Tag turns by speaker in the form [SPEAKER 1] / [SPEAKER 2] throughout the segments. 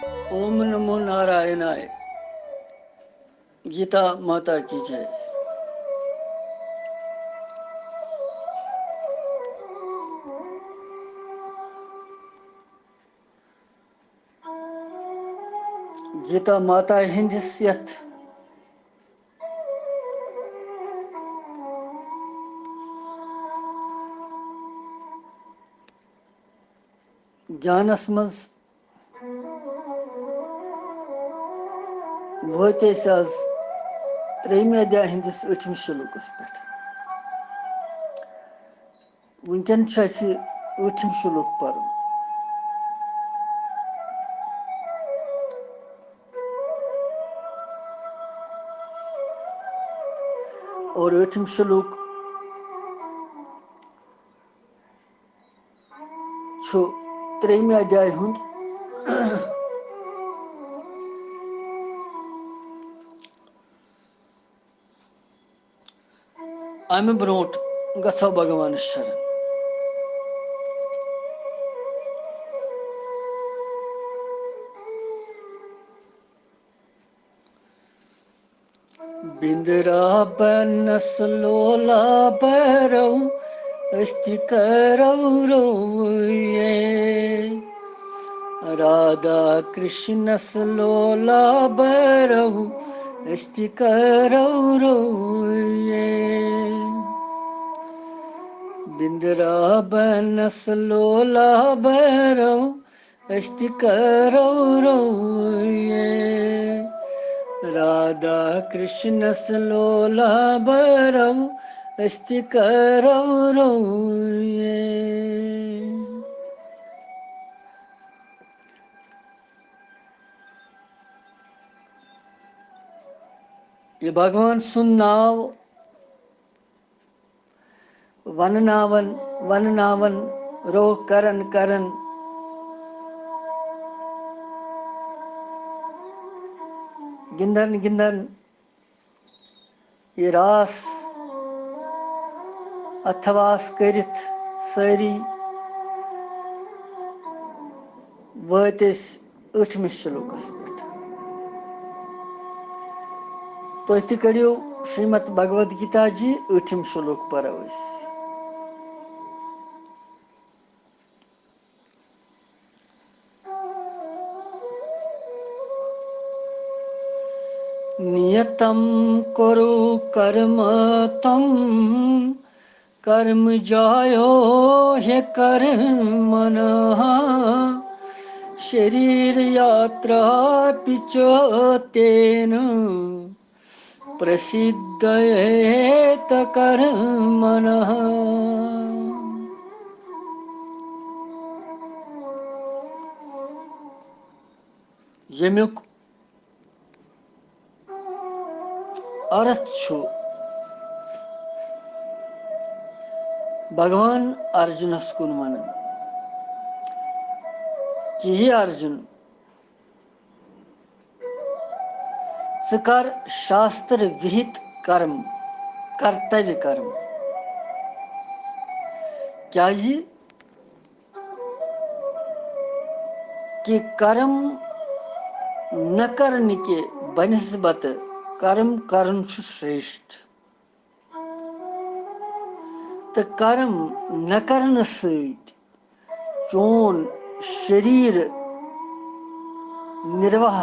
[SPEAKER 1] ओम नमो नारायणाय। गीता माता की जय। गीता माता हिंदिस यथ ज्ञानस मज वात आज 3 अध्याय हिंदिस 8 शुल्कस पे। वनकन 8 शुल्क पर और 8 शुल्क 3 अध्याय हुंद अमे ब्रोट गो भगवान शरण। बिंदरा बनस लोला भैरव अस्ति करौ रोये। राधा कृष्णस लोला भैरव अस्ति करौ रोये। बिंदरा बनस लोला भैरव अस्ति करौ रोये। राधा कृष्णस लोला भैरव अस्ति करौ रोये। ये भगवान सुन नाव वननावन रो करन करन गिंदन गिंदन ये रास अथवास करित सारी वात 8 शुल्कस पे। तो कड़ियो श्रीमद भगवद गीता जी 8 शुल्क पर। नियतं कुरु कर्म तं कर्म जायो ह्य कर्मणः। शरीर यात्रा पिचोतेन प्रसिद्धयेत कर्मणः। यमुक अर्थ छु भगवान अर्जुनस कुन मन कि हे अर्जुन सकर शास्त्र विहित कर्म कर्तव्य कर्म। क्या जी कि कर्म न करने के बनस्बत कर्म करन छु श्रेष्ठ। तो कर्म न करन सहित चोन शरीर निर्वाह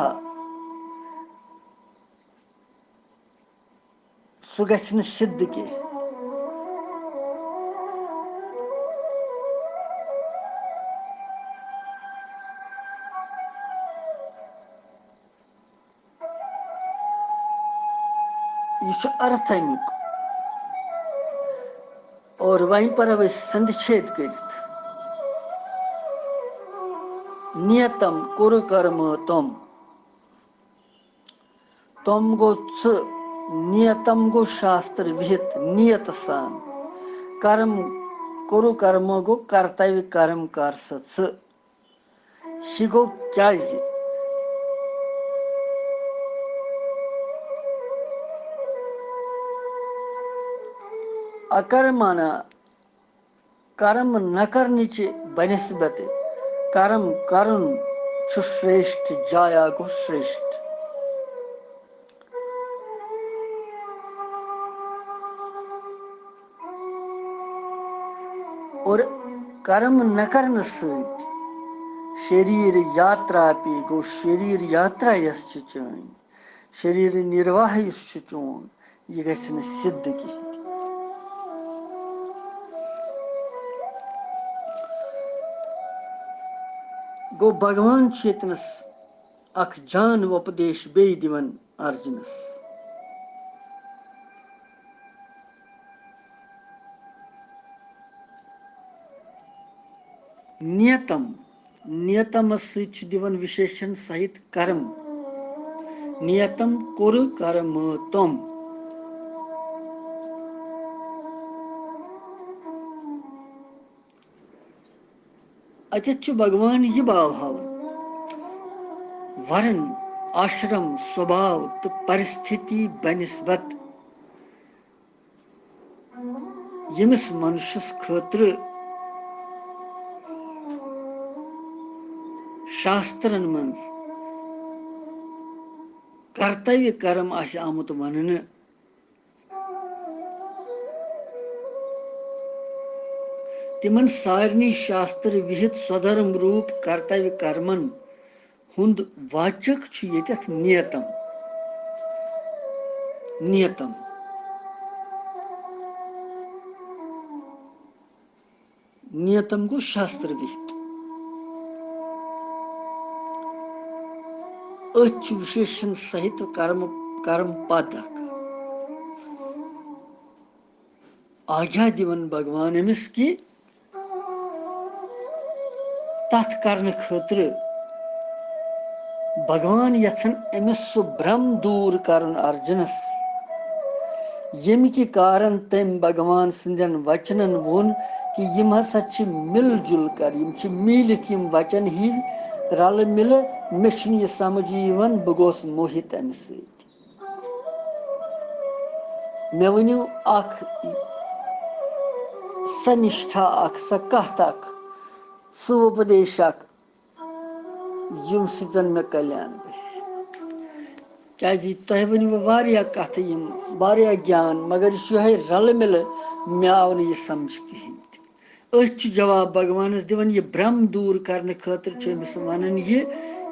[SPEAKER 1] सु गछ न सिद्ध के। यह अर्थ अमुक और वहीं पर अब संधिच्छेद करित नियतम कुरु कर्म तम तम गो च नियतम गो शास्त्र विहित नियत सान कर्म कुरु कर्म गो कर्तव्य कर्म कर स गो क्या अकर्मणा कर्म न करने चे बनस्बत कर्म करुन छु श्रेष्ठ जाया गो श्रेष्ठ। और कर्म न करने सहित शरीर यात्रा पे गो शरीर यात्रा यस छु चोन शरीर निर्वाह यस छु चोन ये गछ न सिद्ध की। गो भगवान चेतनस अख जान उपदेश बे दिवन अर्जुनस। नियतम नियतम सहित दिवन विशेषण सहित कर्म नियतम कुरु कर्म तुम। अतिच्छु भगवान ये भाव हावन वरण आश्रम स्वभाव तो परिस्थिति बनस्बत यमिस मनुष्यस खतर शास्त्रन मंज कर्तव्य कर्म आश आमुत वनन तिमन सारनी शास्त्र विहित स्वधर्म रूप कर्तव्य कर्मन हुंद वाचक छु येतस नियतम। नियतम नियतम को शास्त्र विहित अच्छ विशेषण सहित कर्म कर्म पादक आज्ञा दिवन भगवान अमिस की तथ करने खतर भगवान यछन अमिस सु भ्रम दूर करन अर्जुनस यम के कारण तम भगवान सिंदन वचनन वोन कि यम हसा छ मिलजुल कर यम छ मिलित यम वचन ही रल मिल मे छ ये समझ यवन बह गोस मोहित अमि सत। मे वनियो अख सनिष्ठा अख स कथ अख सु उपदेश अख यम सतन मे कल्याण गस क्या तह वन वारिया कथ यम वारिया ज्ञान मगर यह रल मिल मे आव न यह समझ कहें। अच जवाब भगवान दिवन ये भ्रम दूर करने खतर अमिस वनन ये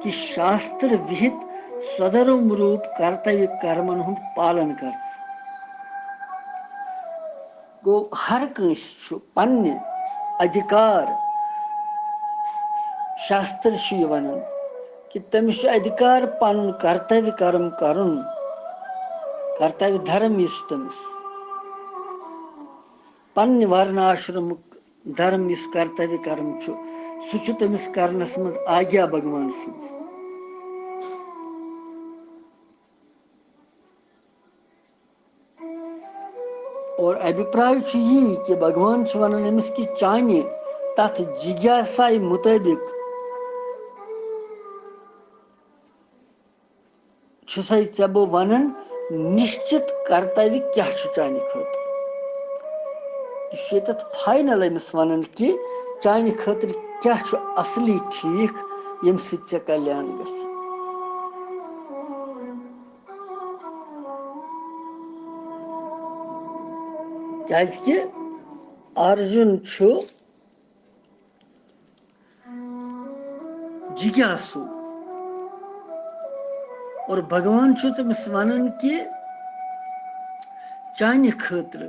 [SPEAKER 1] कि शास्त्र विहित स्वधर्म रूप कर्तव्य कर्मन हुंद पालन कर। गो हर कंस पन्ने अधिकार शास्त्र वनन कि तमिस अधिकार पन कर्तव्य कर्म करुन कर्तव्य धर्म इस तमिस पन्ने वर्णाश्रम धर्म इस कर्तव्य कर्म सह तमिस करनस मज आज्ञा भगवान सिंह। और अभिप्राय यही कि भगवान वनन अमिस कि चाने तथ जिज्ञासा मुताबिक े बो वनन निश्चित कर्तव्य क्या चाने खतर ये फाइनल अमिस वनन कि चाने खतर क्या असली ठीक यम सत कल्याण गस। कि अर्जुन जिज्ञासु और भगवान तमिस वनन कि चाने खतर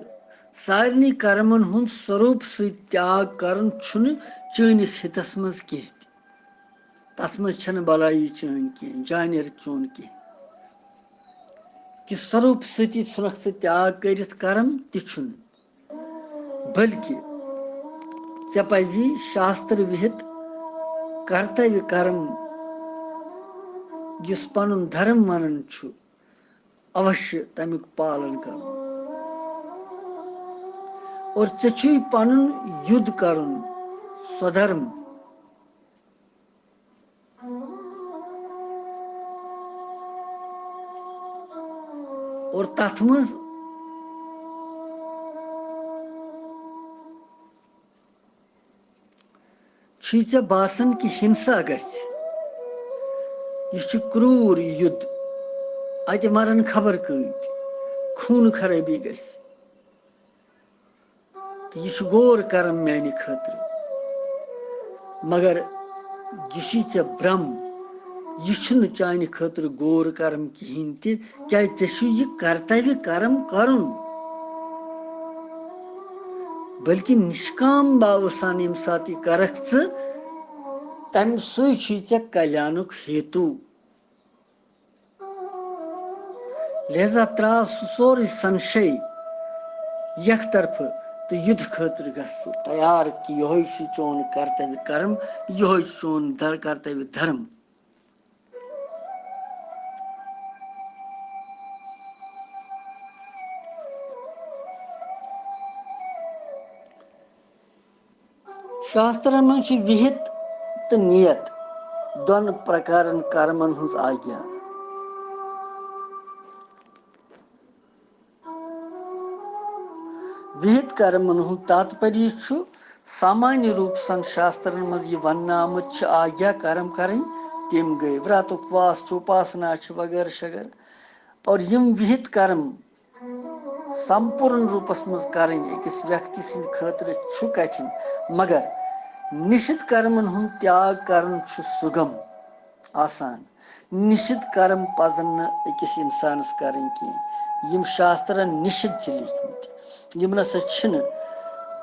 [SPEAKER 1] सारनी कर्मन हुंद स्वरूप सत त्याग करन चनिस हितस मज कह तथ मज भलाई चन कह जान चोन कह कि स्वरूप सती छुनक स त्याग कर कर्म तुन बल्कि ऐ पजी शास्त्र विहित कर्तव्य कर्म जिस पन धर्म वनन अवश्य तमिक पालन कर और ऐ पन युद्ध करुन स्वधर्म और तथ मज बासन कि हिंसा गछ यह क्रूर युद्ध अत मरन खबर कत खून खराबी गस यह गोर कर्म माने खतर मगर यह ऐ भ्रम यह चान खतर गोर कर्म कहें क्या यह कर्तव्य कर्म करन बल्कि निष्काम भाव सान यम सात यह करख तम सै कल्याणुक हेतु लिहाजा त्रा सोरे संशय यख तरफ तो युद्ध खतर गस तैयार कि यह चोन कर्तव्य कर्म यह चोन कर्तव्य धर्म। शास्त्र में विहित तो नियत दोन प्रकार कर्मन हज आज्ञा। विहित कर्मन हुंद तात्पर्य सामान्य रूप सन शास्त्र मज वन आमुत आज्ञा कर्म करें तम गई व्रत उपवास उपासना वगैरह शगैरह और यम विहित कर्म संपूर्ण रूपस मज करें अकिस व्यक्ति सद खतर कठिन मगर निषिद्ध कर्मन हुंद त्याग करन सुगम आसान। निषिद्ध कर्म पजन अकिस इंसानस करें कह यम शास्त्र निषिद्ध लिखमत यम नसा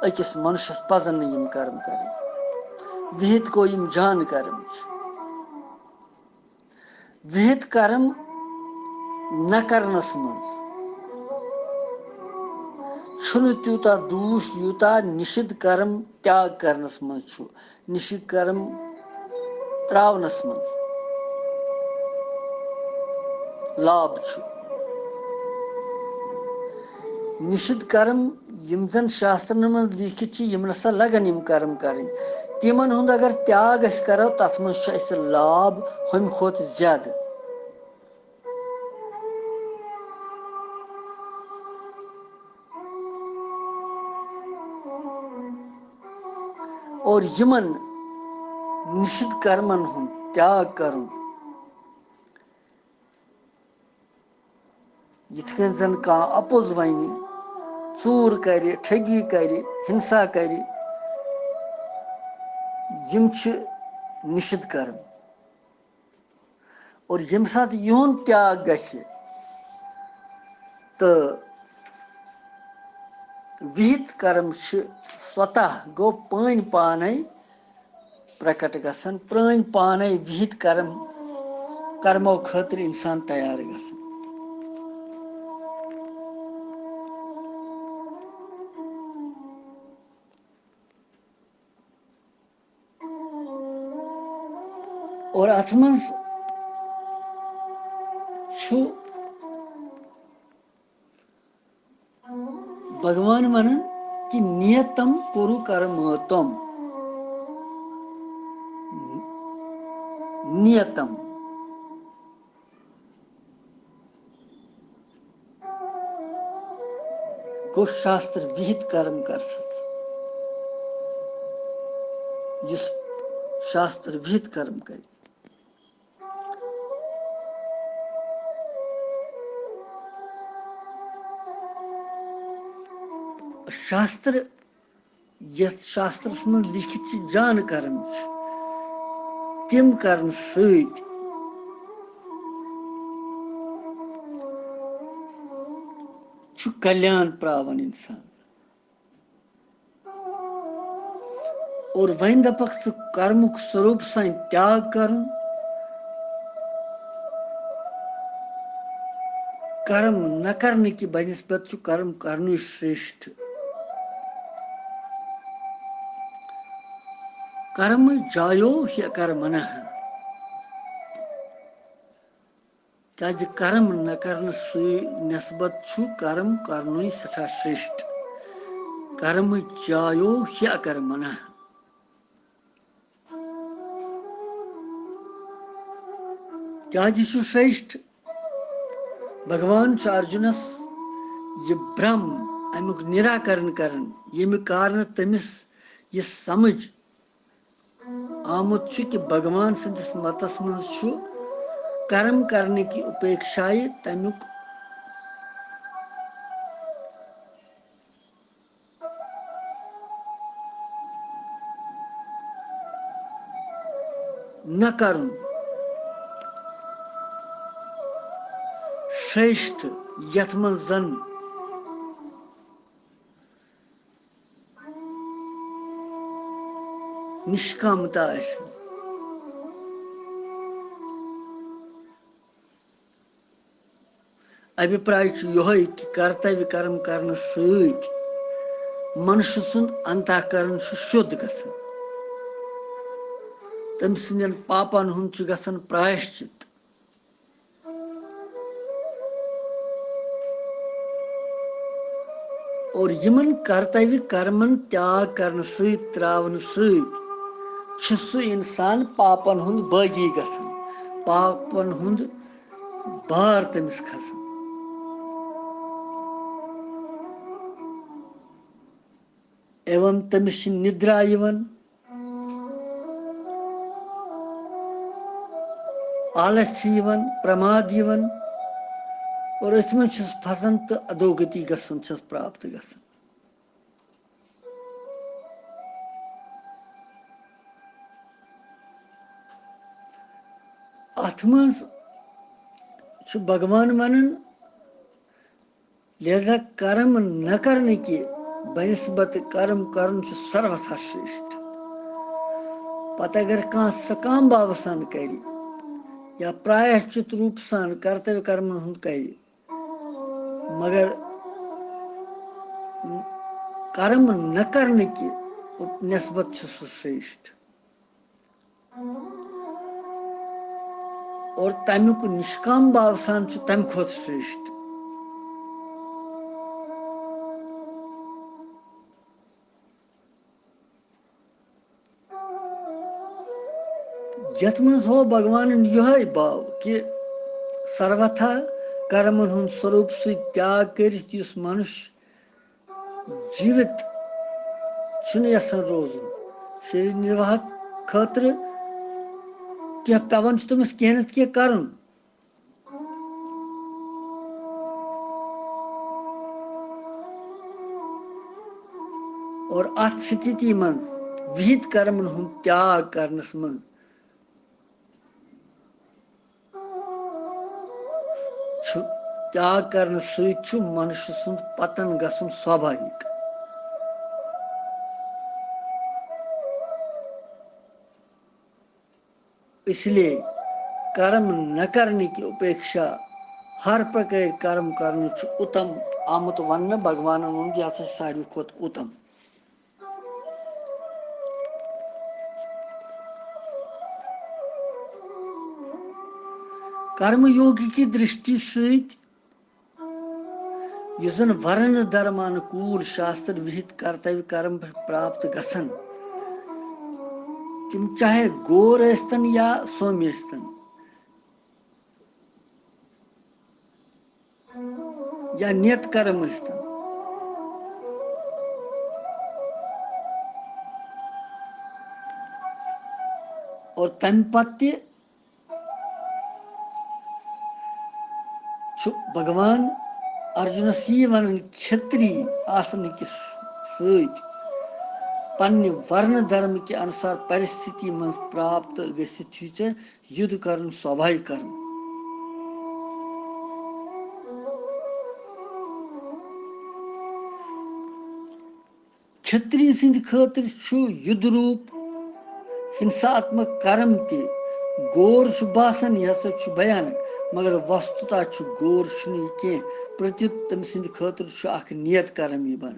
[SPEAKER 1] अकिस मनुष्यस पजन यम कर्म करें। विहित को यम जान कर्म विहित कर्म न करनस मज त्यूता दूष यूता निषिद्ध कर्म त्याग करनस मज निषिद्ध कर्म त्रावनस मज लाभ निषिद्ध कर्म यम जन शास्त्र मज लिखित यम नसा लगन यम कर्म करें तिमन हुंद अगर त्याग करो तथ मज लाभ हम खोत ज्यादा। और यमन निषिद्ध कर्मन हुंद त्याग करन यिथकन जन का अपोज वन चूर कर ठगी कर हिंसा कर यम निषिद्ध कर्म और यम सात यून त्याग गछे तो विहित कर्म स्वतः गो पान पाने प्रकट गसन प्रान पाने विहित कर्म कर्मो खतर इंसान तैयार गसन। और अथ मज भगवान वन कि नियतम कुरु कर्म तम नियतम गो शास्त्र विहित कर्म कर जिस शास्त्र विहित कर्म कर शास्त्र यथ शास्त्र में लिखित जान कर्म तिम कर्म सत कल्याण प्रावन इंसान और वन दपक कर्मुक स्वरूप सन त्याग कर कर्म न करने की बनस्बत कर्म करनु श्रेष्ठ। कर्म जायो ह्यकर्मण क्या कर्म न करने नस्बत कर्म करनु सठा श्रेष्ठ। कर्म जायो ह्यकर्मण क्या श्रेष्ठ भगवान अर्जुनस ये भ्रम अमुक निराकरण करन यमि कारण तमिस ये समझ आमुत कि भगवान सदिस मतस मज कर्म करने की उपेक्षा तमुक न करुन श्रेष्ठ यथ मं जन निष्कामता आसि। अभिप्राय यह कि कर्तव्य कर्म करने सत मनुष्य सुंद अंतःकरण शुद्ध गसन, तम सदन पापन हुंद गसन प्रायश्चित। और यमन कर्तव्य कर्मन त्याग करने सत त्रावन सत सु इंसान पापन हुंद बागी गसन, पापन हुंद बार तमिस खसन। एवं तमिस निद्रा यवन, आलस्य यवन, प्रमाद यवन, और इसमें फसन तो अधोगति गसन प्राप्त गसन। अथ मज भगवान वनन लिहाजा कर्म न करने की बनस्बत कर्म करन सर्वथा श्रेष्ठ। पता अगर कह सकाम भाव सान कर या प्रायश्चित रूप सान कर्तव्य कर्म हुंद कर, मगर कर्म न करने की नस्बत श्रेष्ठ। और तमुक निष्काम भाव सान तम खोत श्रेष्ठ। यथ मज हो भगवान यह भाव कि सर्वथा कर्मन हुंद स्वरूप से त्याग कर मनुष्य जीवित यसान रोजन शरीर निर्वाह खतर क्या पेवन तमिस कह नत कह कर। और अत स्थिति मज विहित कर्मन हुंद त्याग करनस मज त्याग करने सत मनुष्य सुंद पतन गसन स्वाभाविक। इसलिए कर्म न करने की उपेक्षा हर प्रकार कर्म करने उत्तम आमुत वन भगवान यह सारी खोत उत्तम। कर्मयोगी की दृष्टि सत युजन वर्ण धर्मानुकूल शास्त्र विहित कर्तव्य कर्म प्राप्त गसन, तुम चाहे गोर अस्तन या सोम्य अस्तन या नियत कर्म अस्तन, और तम पत्य भगवान अर्जुन यह वन क्षत्रिय आसन किस सत पन्ने वर्ण धर्म के अनुसार परिस्थिति मज प्राप्त गसित युद्ध करन स्वाभाविक करन। क्षत्रिय सिंध खतर युद्ध रूप हिंसात्मक कर्म ते गोर बासन यह भयानक, मगर वस्तुता गोर कह प्रत्युत तम सिंध खतर नियत कर्म यह बन।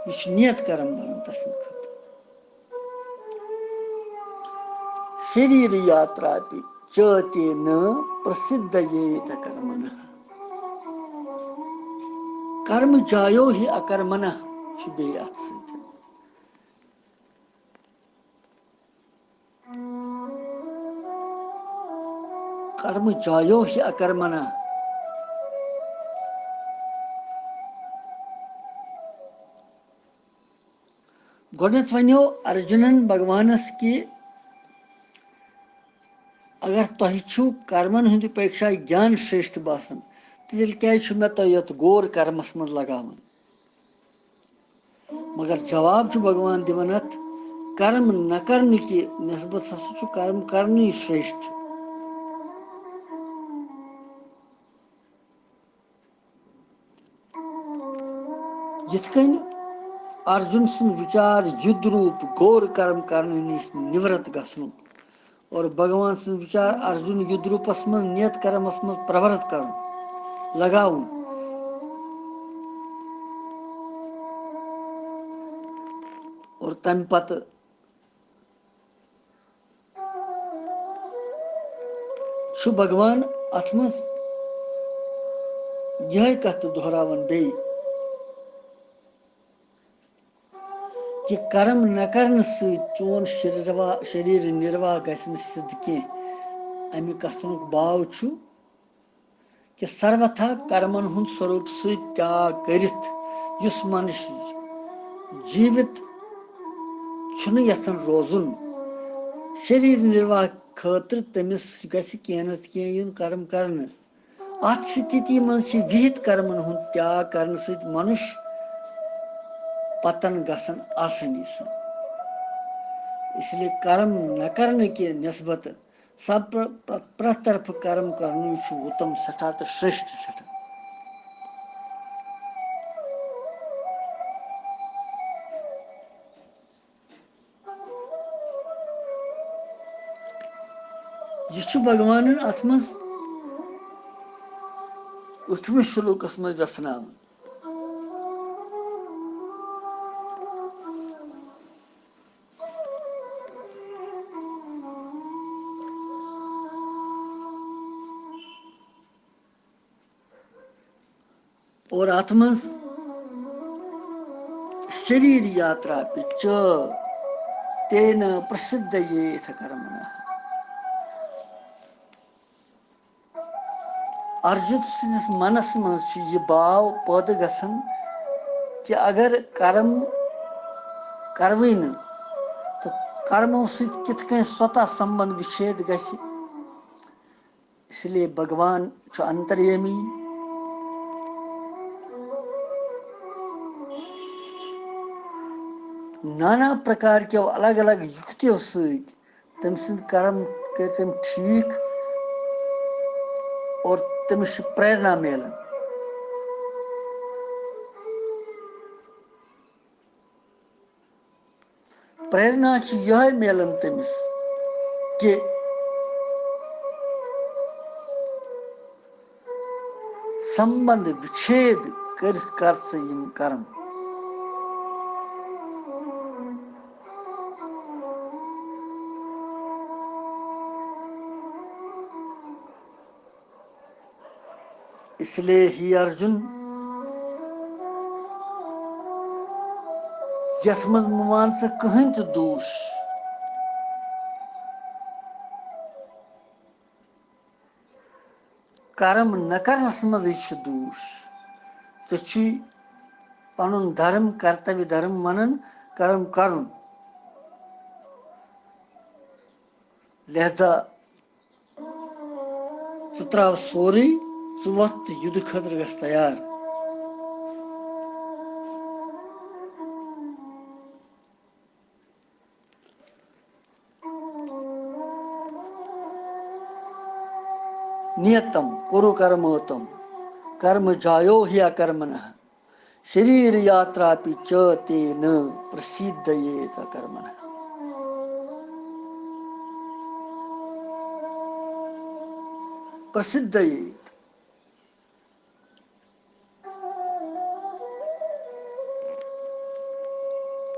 [SPEAKER 1] यह नियत कर्म बन तस्ंद खतर। शरीर यात्रा भी चते न प्रसिद्ध येत कर्मण, कर्म जायो ही अकर्मण बे अत सत। कर्म जायो ही अकर्मण, गोडनेथ वन्यो अर्जुनन भगवानस कि अगर तुह छु कर्मन हंद अपेक्षा ज्ञान श्रेष्ठ बासन तेल क्या मे तुह यत गोर कर्मस मज लगावन मगर जवाब भगवान दिवन अत कर्म न करने की नस्बत हसा कर्म करनी श्रेष्ठ यिथकन अर्जुन सुन विचार युद्ध रूप घोर कर्म करने निश निवृत्त गसनु और भगवान सुन विचार अर्जुन युद्ध रूपस मज नियत कर्मस मज प्रवृत्त कर लगाउन और तम पत भगवान अथ मज यह कथ दोहरावन बे कि कर्म न करने चोन शरीर निर्वाह गि सिद्ध कह अमि कथन भाव कि सर्वथा कर्मन हुंद स्वरूप त्याग करित युस मनुष्य जीवित छुन यथन रोजुन शरीर निर्वाह खतर तमिस गि कह नत कह युन कर्म करने अत स्थिति मज विहित कर्मन हुंद त्याग करने सत मनुष्य पतन गसन आसानी से इसलिए कर्म न करने के निस्बत सब प्रतरफ कर्म करने उत्तम सठा तो श्रेष्ठ सठा यह भगवान अत मज 8वें श्लोकस मज व्यसनावन और अत मज शरीर यात्रा च तेन प्रसिद्ध ये कर्म अर्जुन सदिस मनस मज यह भाव पैदा गसन कि अगर कर्म करवे न तो कर्मों सत कित स्वतः संबंध विच्छेद गि इसलिए भगवान अंतर्यामी नाना प्रकार के अलग अलग युक्तियों सत तम सद कर्म कर तम ठीक और तमिस प्रेरणा मिलन प्रेरणा यह मिलन तमिस कि संबंध विच्छेद कर कर्म इसलिए ही अर्जुन यथ मज मान से कहीं तो दोष कर्म न करनस मज दोष तो पन धर्म कर्तव्य धर्म मनन कर्म कर लिहाजा त्रा सोरे वत युद्ध खतर गस तैयार नियतम कुरु कर्मोत्तम कर्म जायो हि अकर्मण शरीर यात्रा च तेन प्रसिद्ध ये कर्मण प्रसिद्ध ये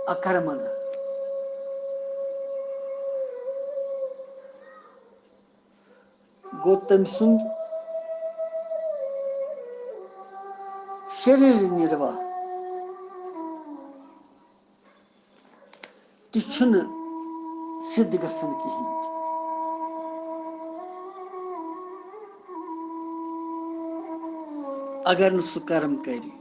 [SPEAKER 1] अकर्मण गो तम सुंद शरीर निर्वाह तिछुन सिद्ध गसन कहीं अगर न कर्म करी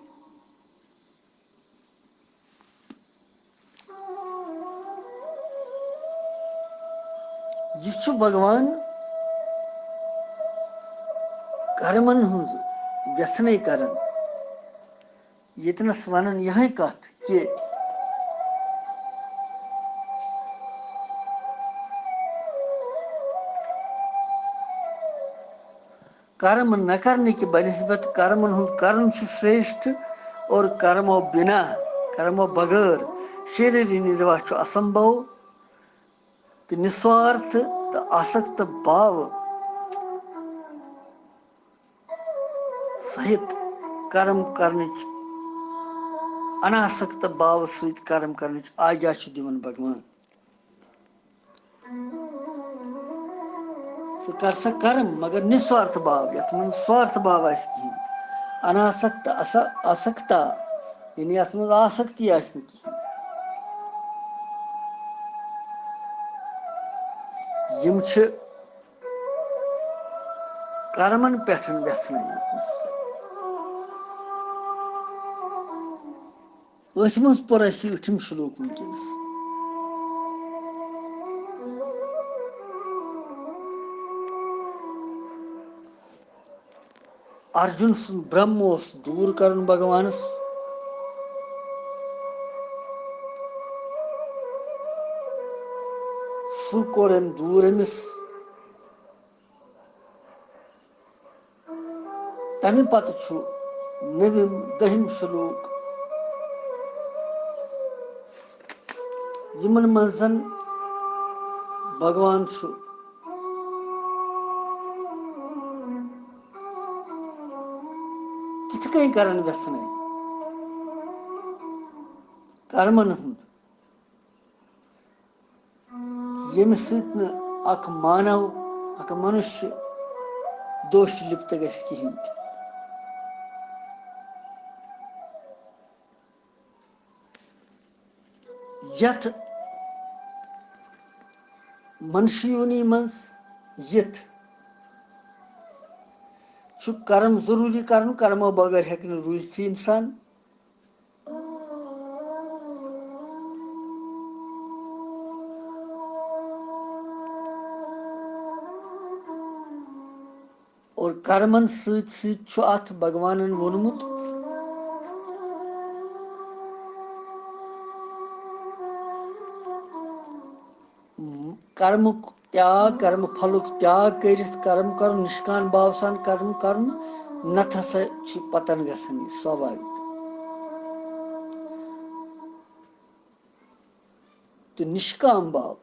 [SPEAKER 1] यह भगवान कर्मन हुंद व्यसन करन यतनस वनन यह कथ कि कर्म न करने की बनिस्बत कर्मन हुंद कर्म श्रेष्ठ और कर्मो बिना कर्मो बगैर शरीर निर्वाह असंभव तो निस्वार्थ तो आसक्त भाव सहित कर्म करने अनासक्त भाव सहित कर्म करने आज्ञा दिवन भगवान कर सा कर्म मगर निस्वार्थ भाव यथ मन स्वार्थ भाव कहीं अनासक्त असक्ता यानी अथ मज आसक्ति कहीं यम कर्मन पे व्यसन मज पर यूठिम श्लोक वनकस अर्जुन सुन ब्रह्म दूर कर भगवानस सह कोर दूर अमिस तमें पत नविम दहिम श्लोक यमन मजन भगवान तिथ कहीं करन व्यसन कर्मन हुंद यम सत मानव मनुष्य दोष लिप्त गस कहीं यथ मनुष्य योनि मज यथ कर्म जरूरी कर कर्मो बगैर हेक रूजत इंसान और कर्मन सत अथ भगवान वोनमुत कर्म त्याग कर्म फल त्याग कर कर्म कर निष्काम भाव सान कर्म कर नथ हसा पतन गसन स्वाभाविक तो निष्काम भाव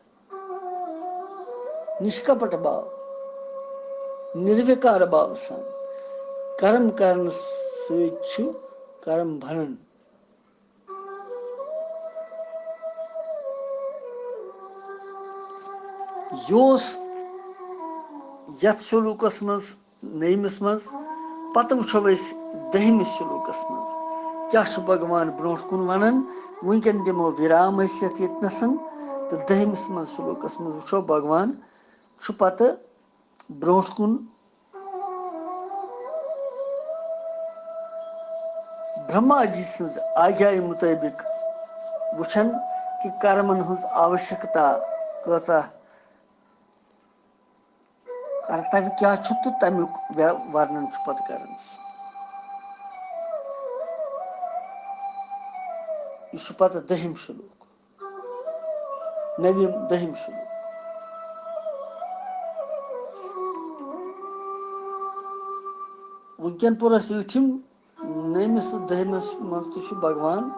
[SPEAKER 1] निष्कपट भाव निर्विकार भाव सान कर्म करन कर्म भनन योस यथ श्लोकस मज नयमिस मज पत वो दहमिस श्लोकस मज क्या भगवान ब्रोह कुन वनान वनकन दिमो विराम यतनसन तो दहमिस मज श्लोकस मज वो भगवान पत ब्रोह कुन ब्रह्मा जी सज आज्ञा मुताबिक वुछन कि कर्मन हज आवश्यकता कचा कर्तव्य क्या तो तमुक वर्णन पत कर यह पत दहिम श्लोक नवीम दहिम श्लोक वनकन पुर यूठिम नमिस दहिमस मज भगवान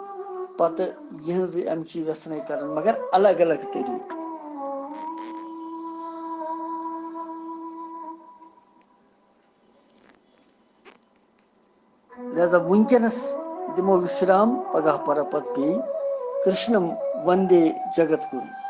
[SPEAKER 1] पत यह अमचि व्यसन कर मगर अलग अलग तरीक लिहाजा वनकनस दिमो विश्राम पगह पर पत पे कृष्णम वंदे जगत गुरु।